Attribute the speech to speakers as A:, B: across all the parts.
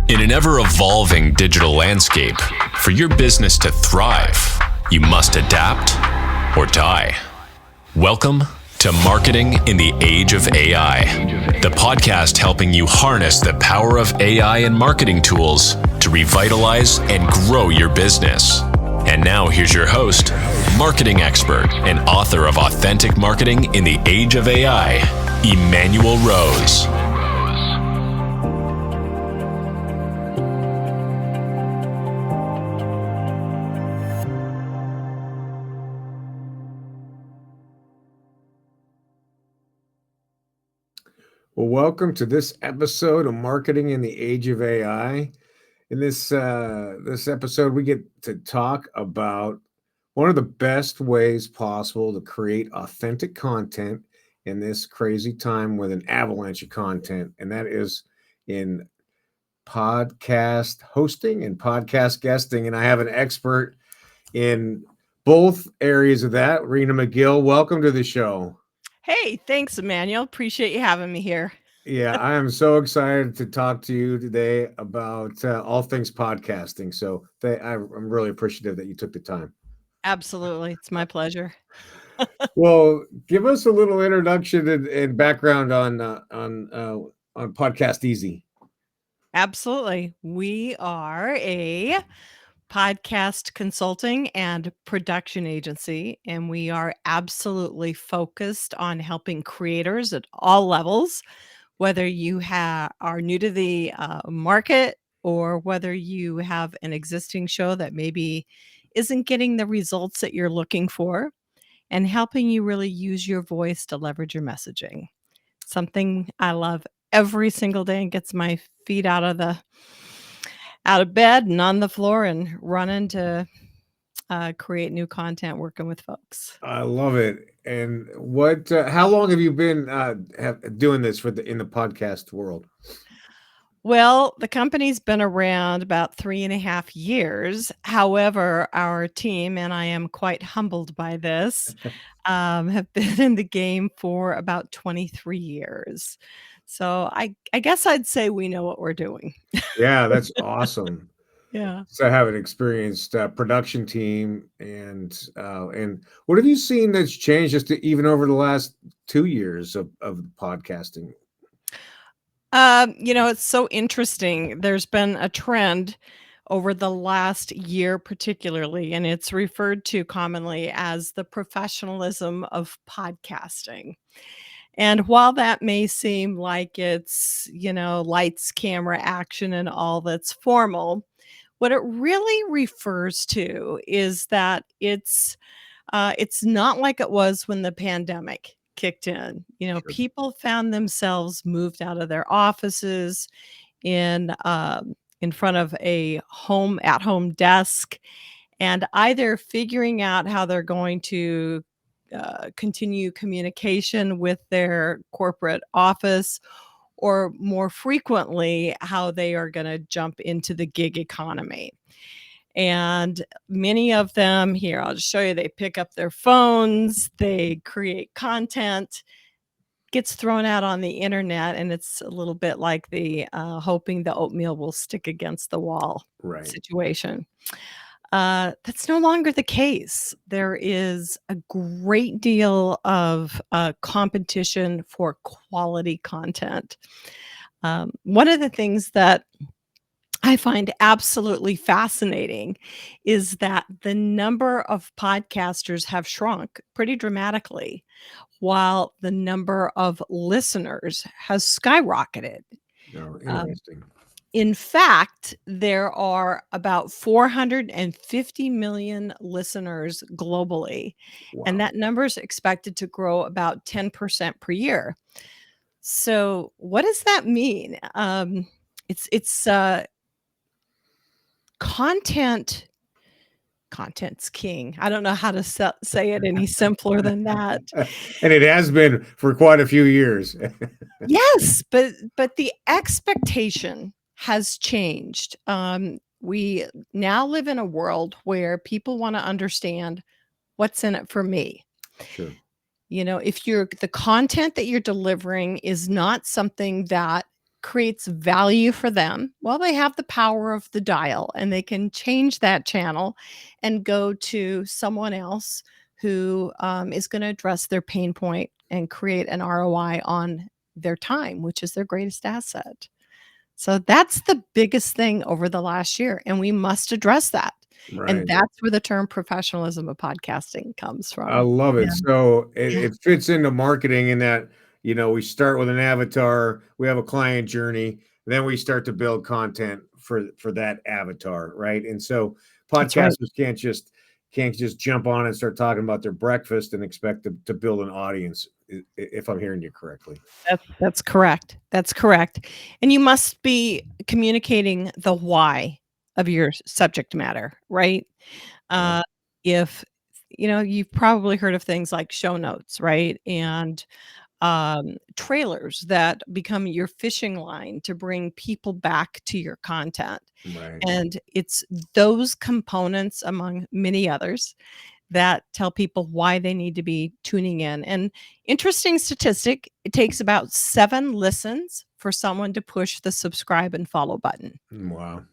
A: In an ever-evolving digital landscape, for your business to thrive, you must adapt or die. Welcome to Marketing in the Age of AI, the podcast helping you harness the power of AI and marketing tools to revitalize and grow your business. And now here's your host, marketing expert and author of Authentic Marketing in the Age of AI, Emanuel Rose.
B: Well, welcome to this episode of Marketing in the Age of AI. In this episode, we get to talk about one of the best ways possible to create authentic content in this crazy time with an avalanche of content, and that is in podcast hosting and podcast guesting. And I have an expert in both areas of that, Rena McGill. Welcome to the show.
C: Hey, thanks, Emanuel. Appreciate you having me here.
B: Yeah, I am so excited to talk to you today about all things podcasting. So I'm really appreciative that you took the time.
C: Absolutely. It's my pleasure.
B: Well, give us a little introduction and background on Podcast Easy.
C: Absolutely. We are a podcast consulting and production agency, and we are absolutely focused on helping creators at all levels, whether you are new to the market or whether you have an existing show that maybe isn't getting the results that you're looking for, and helping you really use your voice to leverage your messaging. Something I love every single day and gets my feet out of bed and on the floor and running to create new content working with folks.
B: I love it. And what? How long have you been doing this in the podcast world?
C: Well, the company's been around about 3.5 years. However, our team, and I am quite humbled by this, have been in the game for about 23 years. So I guess I'd say we know what we're doing.
B: Yeah, that's awesome.
C: Yeah.
B: So I have an experienced production team, and what have you seen that's changed even over the last 2 years of podcasting?
C: It's so interesting. There's been a trend over the last year, particularly, and it's referred to commonly as the professionalism of podcasting. And while that may seem like it's, lights, camera, action, and all that's formal, what it really refers to is that it's not like it was when the pandemic kicked in.
B: Sure.
C: People found themselves moved out of their offices in front of a at-home desk, and either figuring out how they're going to continue communication with their corporate office, or more frequently, how they are going to jump into the gig economy. And many of them here, I'll just show you, they pick up their phones, they create content, gets thrown out on the internet, and it's a little bit like the hoping the oatmeal will stick against the wall situation. That's no longer the case. There is a great deal of competition for quality content. One of the things that I find absolutely fascinating is that the number of podcasters have shrunk pretty dramatically, while the number of listeners has skyrocketed.
B: Oh, interesting.
C: In fact, there are about 450 million listeners globally, and that number is expected to grow about 10% per year. So what does that mean? It's content's king. I don't know how to say it any simpler than that.
B: And it has been for quite a few years.
C: Yes, but the expectation has changed. We now live in a world where people want to understand what's in it for me.
B: Sure.
C: If the content that you're delivering is not something that creates value for them, well, they have the power of the dial and they can change that channel and go to someone else who is going to address their pain point and create an ROI on their time, which is their greatest asset. So that's the biggest thing over the last year, and we must address that. And
B: Right.
C: that's where the term professionalism of podcasting comes
B: I
C: from.
B: love
C: Yeah.
B: it. So
C: Yeah.
B: it fits into marketing in that, we start with an avatar, we have a client journey, then we start to build content for that avatar, right? And so
C: That's right.
B: podcasters can't just jump on and start talking about their breakfast and expect to build an audience, if I'm hearing you correctly.
C: That's correct. That's correct. And you must be communicating the why of your subject matter, right?
B: Yeah.
C: Uh, if you've probably heard of things like show notes, right? And trailers that become your fishing line to bring people back to your content.
B: Right.
C: And it's those components, among many others, that tell people why they need to be tuning in. And interesting statistic, it takes about 7 listens for someone to push the subscribe and follow button.
B: Wow.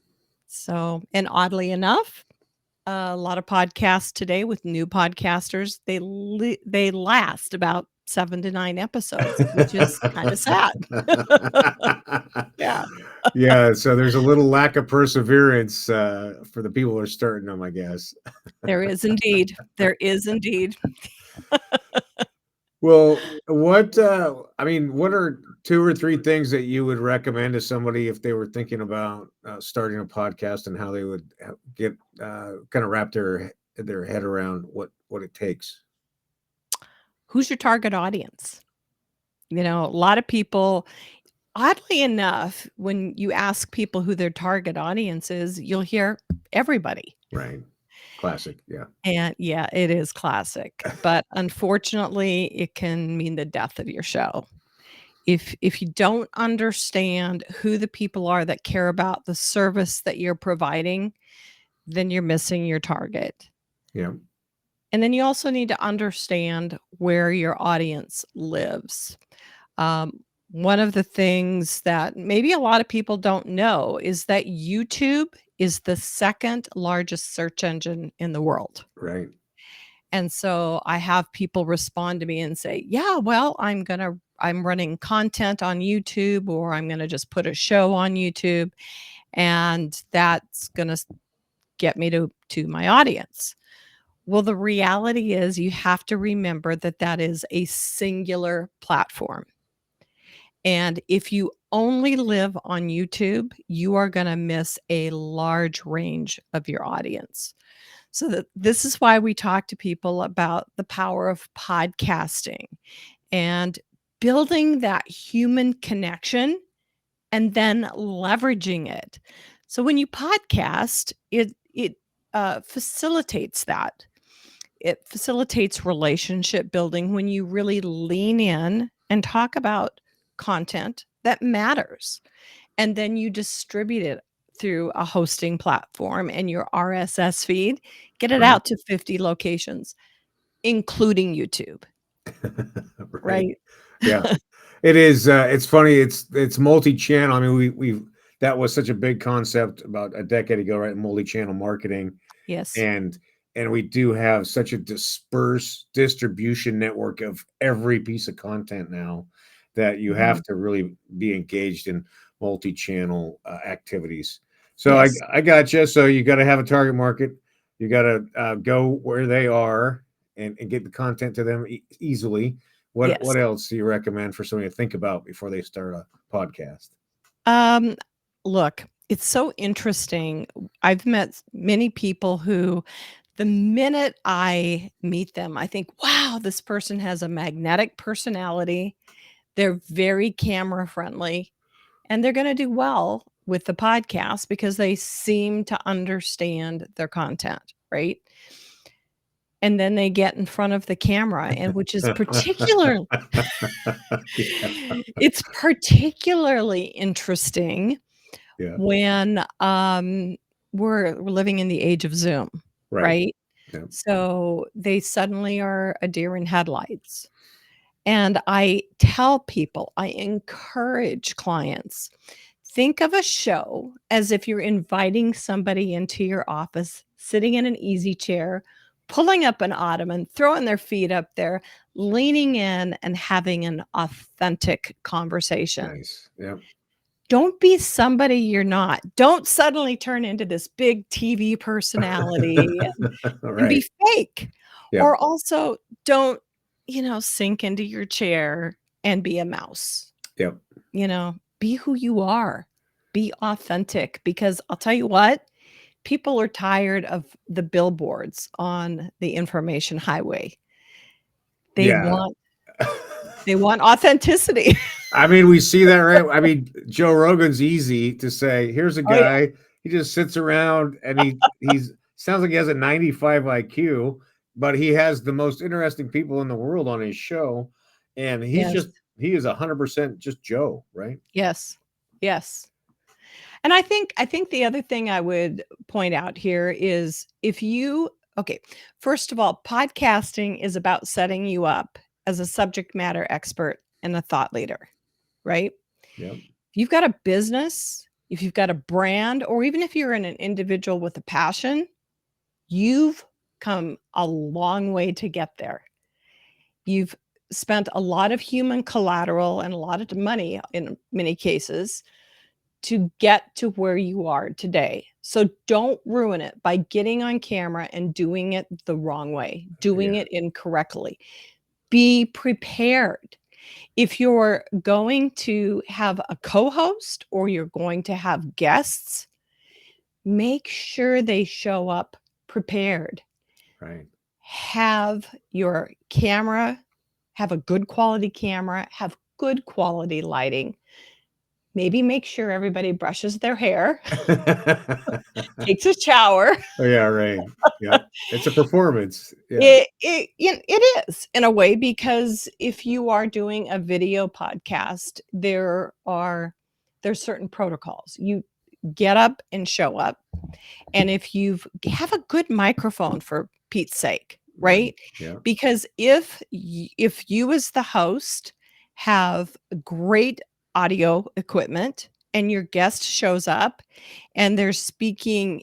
C: So, and oddly enough, a lot of podcasts today with new podcasters, they last about 7 to 9 episodes, which is kinda sad. Yeah,
B: Yeah, so there's a little lack of perseverance for the people who are starting them, I guess.
C: there is indeed. There is indeed.
B: Well, what are 2 or 3 things that you would recommend to somebody if they were thinking about starting a podcast and how they would get kind of wrap their head around what it takes?
C: Who's your target audience? A lot of people, oddly enough, when you ask people who their target audience is, you'll hear everybody.
B: Right. Classic. Yeah.
C: And yeah, it is classic, but unfortunately, it can mean the death of your show. If you don't understand who the people are that care about the service that you're providing, then you're missing your target.
B: Yeah.
C: And then you also need to understand where your audience lives. Um, One of the things that maybe a lot of people don't know is that YouTube is the second largest search engine in the world.
B: Right.
C: And so I have people respond to me and say, "Yeah, well, I'm running content on YouTube, or I'm gonna just put a show on YouTube, and that's gonna get me to my audience." Well, the reality is you have to remember that that is a singular platform. And if you only live on YouTube, you are going to miss a large range of your audience. So this is why we talk to people about the power of podcasting and building that human connection and then leveraging it. So when you podcast, it facilitates that. It facilitates relationship building when you really lean in and talk about content that matters. And then you distribute it through a hosting platform and your RSS feed, get it
B: Right.
C: out to 50 locations, including YouTube,
B: Right.
C: right?
B: Yeah. It is. It's funny. It's multi-channel. I mean, we that was such a big concept about a decade ago, right? Multi-channel marketing,
C: Yes.
B: and we do have such a dispersed distribution network of every piece of content now that you
C: Mhm.
B: have to really be engaged in multi-channel activities. So I
C: Yes.
B: I got you. So you got to have a target market. You got to go where they are and get the content to them easily. What
C: Yes.
B: else do you recommend for somebody to think about before they start a podcast?
C: Um, Look, it's so interesting. I've met many people who the minute I meet them, I think, wow, this person has a magnetic personality. They're very camera friendly and they're going to do well with the podcast because they seem to understand their content, right? And then they get in front of the camera, and which is particular
B: Yeah,
C: it's particularly interesting
B: yeah,
C: when, we're living in the age of Zoom,
B: right.
C: right?
B: Yeah,
C: So, they suddenly are a deer in headlights, And I tell people, I encourage clients, think of a show as if you're inviting somebody into your office, sitting in an easy chair, pulling up an ottoman, throwing their feet up there, leaning in and having an authentic conversation.
B: Nice. Yep.
C: Don't be somebody you're not. Don't suddenly turn into this big TV personality and be
B: Right.
C: fake.
B: Yep.
C: Or also don't, sink into your chair and be a mouse.
B: Yep.
C: Be who you are. Be authentic, because I'll tell you what, people are tired of the billboards on the information highway. They
B: Yeah.
C: want authenticity.
B: I mean, we see that, right? I mean, Joe Rogan's easy to say, here's a
C: Oh, yeah.
B: guy, he just sits around and he's sounds like he has a 95 IQ, but he has the most interesting people in the world on his show. And he is 100% just Joe, right?
C: Yes. Yes. And I think the other thing I would point out here is, first of all, podcasting is about setting you up as a subject matter expert and a thought leader, right?
B: Yep.
C: If you've got a business, if you've got a brand, or even if you're an individual with a passion, you've come a long way to get there. You've spent a lot of human collateral and a lot of money in many cases to get to where you are today. So don't ruin it by getting on camera and doing it the wrong way, doing it incorrectly. Be prepared. If you're going to have a co-host or you're going to have guests, make sure they show up prepared.
B: Right.
C: Have your camera, have a good quality camera, have good quality lighting. Maybe make sure everybody brushes their hair, takes a shower.
B: Oh, yeah, right. Yeah. It's a performance. Yeah.
C: It is in a way, because if you are doing a video podcast, there's certain protocols. You get up and show up. And if you have a good microphone, for Pete's sake, right?
B: Yeah.
C: Because if you as the host have great audio equipment and your guest shows up and they're speaking,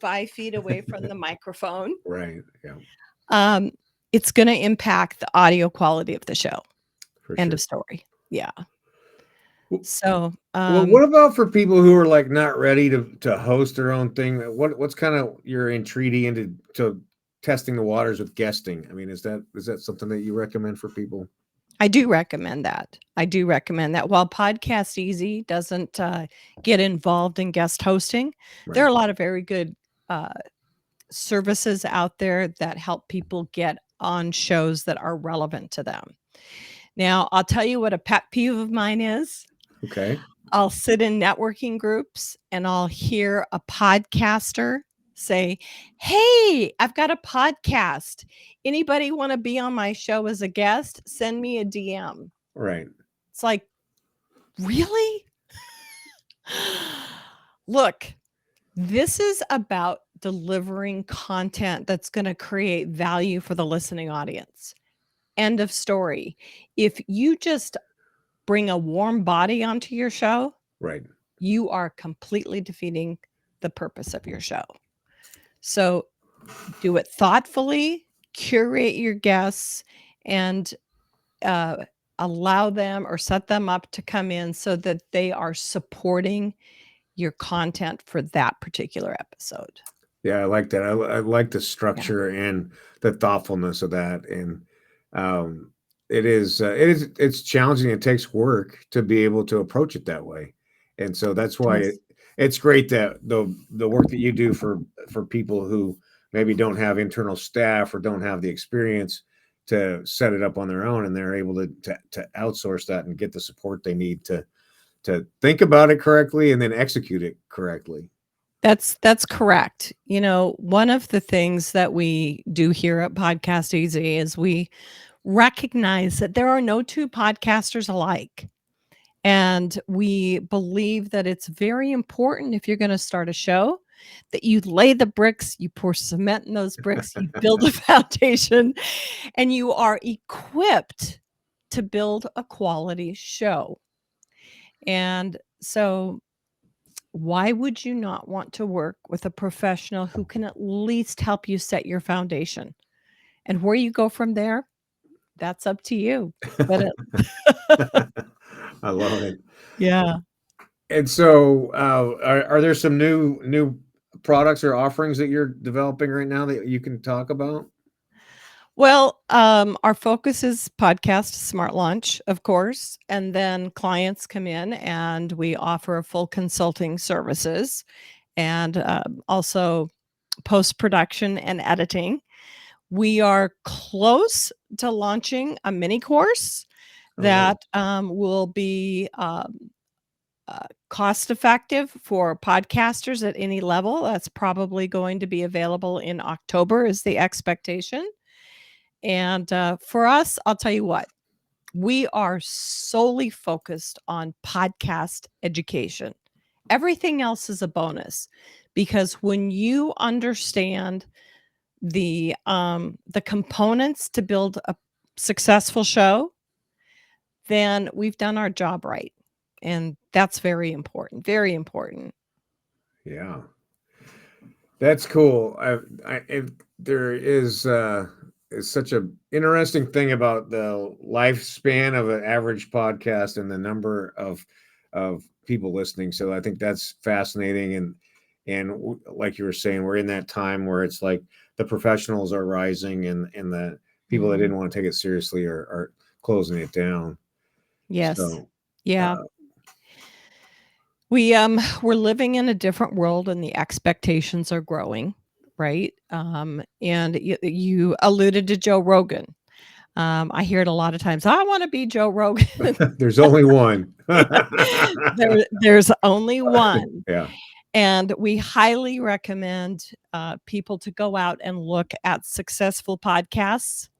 C: 5 feet away from the microphone,
B: Right. Yeah.
C: It's going to impact the audio quality of the show.
B: For
C: End
B: sure.
C: of story. Yeah.
B: Well,
C: So,
B: well, what about for people who are like not ready to host their own thing? What's kind of your entreaty into testing the waters with guesting? I mean, is that something that you recommend for people?
C: I do recommend that. While Podcast Easy doesn't get involved in guest hosting, there are a lot of very good services out there that help people get on shows that are relevant to them. Now, I'll tell you what a pet peeve of mine is.
B: Okay.
C: I'll sit in networking groups and I'll hear a podcaster say, "Hey, I've got a podcast. Anybody want to be on my show as a guest? Send me a DM."
B: Right.
C: It's like, really? Look, this is about delivering content that's going to create value for the listening audience. End of story. If you just bring a warm body onto your show,
B: right,
C: you are completely defeating the purpose of your show. So do it thoughtfully, curate your guests, and allow them or set them up to come in so that they are supporting your content for that particular episode.
B: Yeah, I like that. I like the structure and the thoughtfulness of that. And it's challenging. It takes work to be able to approach it that way. And so that's why it's great that the work that you do for people who maybe don't have internal staff or don't have the experience to set it up on their own, and they're able to outsource that and get the support they need to think about it correctly and then execute it correctly.
C: That's correct. One of the things that we do here at Podcast Easy is we recognize that there are no two podcasters alike. And we believe that it's very important, if you're going to start a show, that you lay the bricks, you pour cement in those bricks, you build a foundation, and you are equipped to build a quality show. And so why would you not want to work with a professional who can at least help you set your foundation? And where you go from there, that's up to you. But
B: I love it.
C: yeah.
B: And so, are there some new products or offerings that you're developing right now that you can talk about?
C: Well, our focus is podcast smart launch, of course, and then clients come in and we offer full consulting services and also post production and editing. We are close to launching a mini course
B: Oh, wow.
C: that will be cost effective for podcasters at any level. That's probably going to be available in October, is the expectation. And for us, I'll tell you what, we are solely focused on podcast education. Everything else is a bonus because when you understand the components to build a successful show, then we've done our job right. And that's very important, very important.
B: Yeah, that's cool. There is such a interesting thing about the lifespan of an average podcast and the number of people listening. So I think that's fascinating. And like you were saying, we're in that time where it's like the professionals are rising and the people that didn't want to take it seriously are closing it down.
C: Yes.
B: So
C: Yeah. We're living in a different world and the expectations are growing, right? And you alluded to Joe Rogan. I hear it a lot of times. I want to be Joe Rogan.
B: there's only one.
C: There's only one.
B: Yeah.
C: And we highly recommend people to go out and look at successful podcasts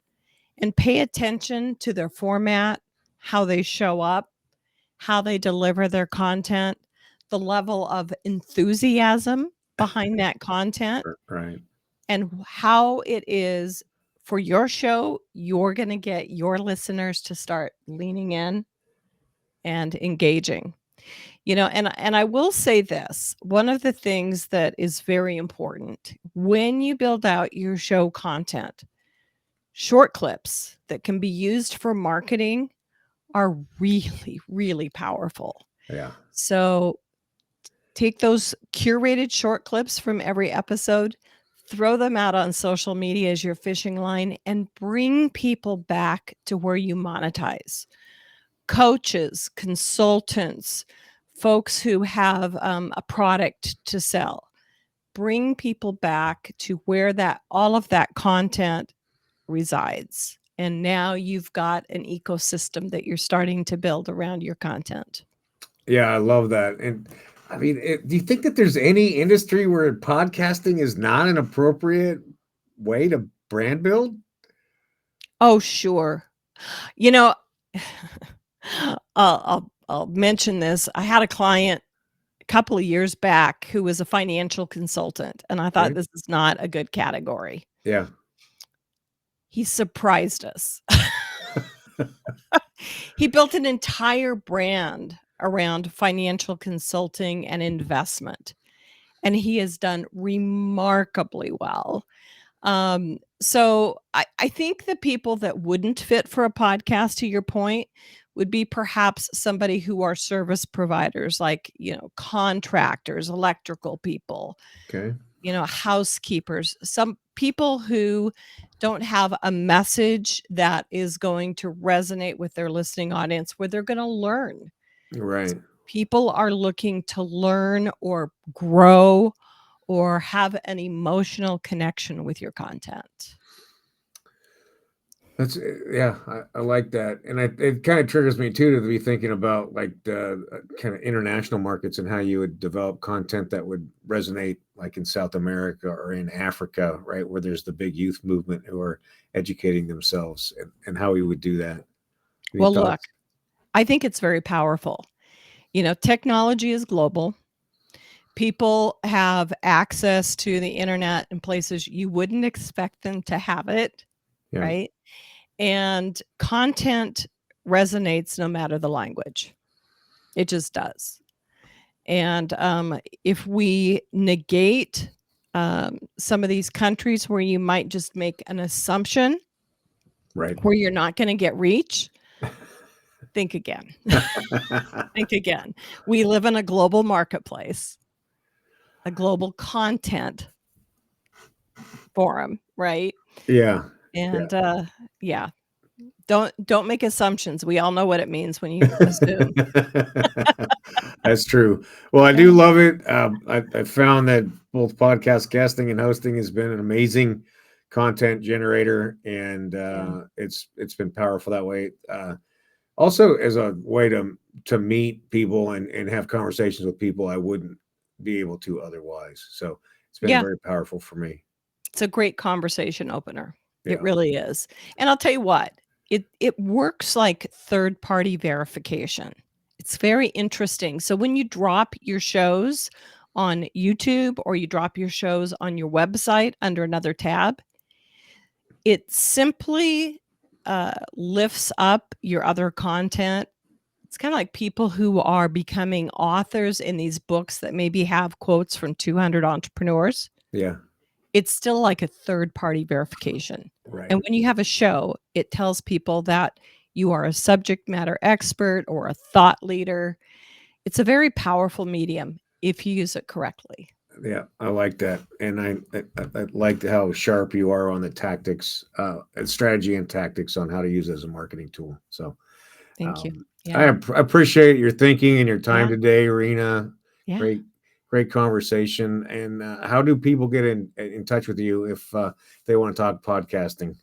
C: and pay attention to their format, how they show up, how they deliver their content, the level of enthusiasm behind that content,
B: Right.
C: and how it is for your show, you're going to get your listeners to start leaning in and engaging. And I will say this, one of the things that is very important when you build out your show content, short clips that can be used for marketing are really, really powerful.
B: Yeah.
C: So take those curated short clips from every episode, throw them out on social media as your fishing line, and bring people back to where you monetize. Coaches, consultants, folks who have a product to sell, bring people back to where all of that content resides. And now you've got an ecosystem that you're starting to build around your content.
B: Yeah, I love that. And I mean, do you think that there's any industry where podcasting is not an appropriate way to brand build?
C: Oh, sure. I'll mention this. I had a client a couple of years back who was a financial consultant, and I thought
B: Okay.
C: this is not a good category.
B: Yeah.
C: He surprised us. He built an entire brand around financial consulting and investment, and he has done remarkably well. So I think the people that wouldn't fit for a podcast, to your point, would be perhaps somebody who are service providers, like, contractors, electrical people,
B: Okay.
C: housekeepers, some people who don't have a message that is going to resonate with their listening audience, where they're going to learn.
B: Right.
C: People are looking to learn or grow or have an emotional connection with your content.
B: That's yeah, I like that, and it kind of triggers me too to be thinking about like the kind of international markets and how you would develop content that would resonate, like in South America or in Africa, right, where there's the big youth movement who are educating themselves, and how we would do that. Any
C: Well, look,
B: thoughts?
C: I think it's very powerful. Technology is global. People have access to the internet in places you wouldn't expect them to have it,
B: Yeah.
C: right? And content resonates no matter the language. It just does. And if we negate some of these countries where you might just make an assumption,
B: Right.
C: where you're not going to get reach, think again. Think again. We live in a global marketplace, a global content forum, right?
B: Yeah.
C: And yeah. Don't make assumptions. We all know what it means when you assume.
B: That's true. Well, I do love it. I found that both podcast guesting and hosting has been an amazing content generator, and it's been powerful that way. Also, as a way to meet people and have conversations with people I wouldn't be able to otherwise. So it's been very powerful for me.
C: It's a great conversation opener.
B: Yeah.
C: It really is. And I'll tell you what, it works like third-party verification. It's very interesting. So when you drop your shows on YouTube or you drop your shows on your website under another tab, it simply lifts up your other content. It's kind of like people who are becoming authors in these books that maybe have quotes from 200 entrepreneurs.
B: Yeah.
C: It's still like a third-party verification.
B: Right.
C: And when you have a show, it tells people that you are a subject matter expert or a thought leader. It's a very powerful medium if you use it correctly.
B: Yeah, I like that. And I like how sharp you are on the tactics, strategy and tactics on how to use it as a marketing tool. So
C: thank you.
B: I appreciate your thinking and your time
C: Yeah.
B: today, Rena.
C: Yeah.
B: Great conversation. And how do people get in touch with you if they want to talk podcasting?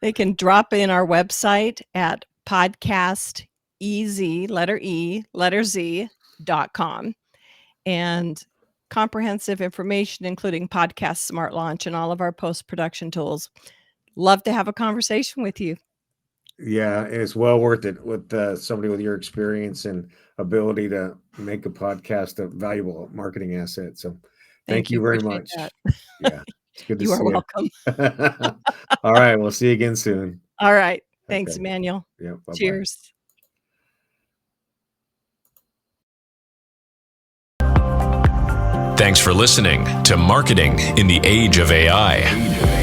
C: They can drop in our website at podcastez.com, and comprehensive information, including podcast smart launch and all of our post-production tools. Love to have a conversation with you.
B: Yeah, and it's well worth it with somebody with your experience and ability to make a podcast a valuable marketing asset. So thank you very much.
C: That.
B: Yeah, it's good to
C: You
B: see
C: are welcome.
B: All right, we'll see you again soon.
C: All right. Thanks,
B: Okay.
C: Emanuel.
B: Yeah, bye-bye.
C: Cheers.
A: Thanks for listening to Marketing in the Age of AI.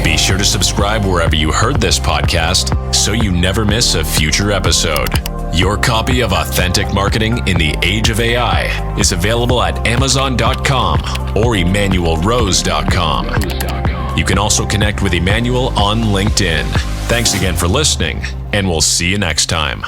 A: Be sure to subscribe wherever you heard this podcast so you never miss a future episode. Your copy of Authentic Marketing in the Age of AI is available at Amazon.com or EmanuelRose.com. You can also connect with Emanuel on LinkedIn. Thanks again for listening, and we'll see you next time.